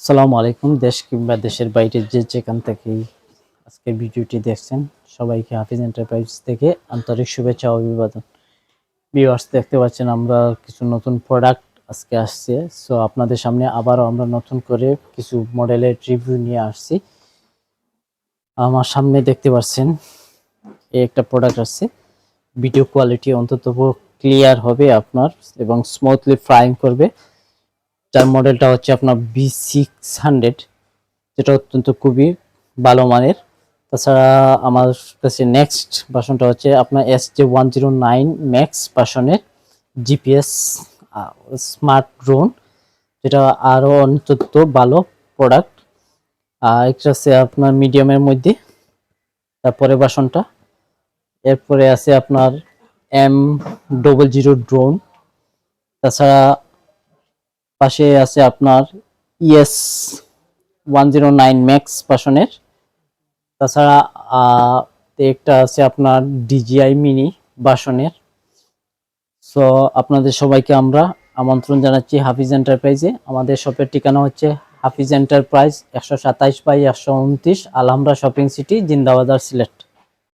আসসালামু আলাইকুম। দেশ কিংবা দেশের বাইরে যে যেখান থেকেই আজকের ভিডিওটি দেখছেন সবাইকে হাফিজ এন্টারপ্রাইজ থেকে আন্তরিক শুভেচ্ছা ও অভিবাদন। ভিউয়ার্স, দেখতে পাচ্ছেন আমরা কিছু নতুন প্রোডাক্ট আজকে আসছে। সো আপনাদের সামনে আবারও আমরা নতুন করে কিছু মডেলের রিভিউ নিয়ে আসছি। আমার সামনে দেখতে পাচ্ছেন এই একটা প্রোডাক্ট আসছে। ভিডিও কোয়ালিটি অন্তত ক্লিয়ার হবে আপনার এবং স্মুথলি ফ্লাইং করবে। যার মডেলটা হচ্ছে আপনার B600, যেটা অত্যন্ত খুবই ভালো মানের। তাছাড়া আমার কাছে নেক্সট ভার্সনটা হচ্ছে আপনার SJ109 ম্যাক্স ভার্সনের জিপিএস স্মার্ট ড্রোন, যেটা আরও অন্তত ভালো প্রোডাক্ট। আর একটা আছে আপনার মিডিয়ামের মধ্যে, তারপরে ভার্সনটা। এরপরে আছে আপনার M00 ড্রোন। তাছাড়া পাশে আছে আপনার ES109 ম্যাক্স ভার্সনের। তাছাড়া একটা আছে আপনার DJI মিনি ভার্সনের। সো আপনাদের সবাইকে আমরা আমন্ত্রণ জানাচ্ছি হাফিজ এন্টারপ্রাইজে। আমাদের শপের ঠিকানা হচ্ছে হাফিজ enterprise 127/129 আলহামরা shopping city, Zindabazar, Sylhet.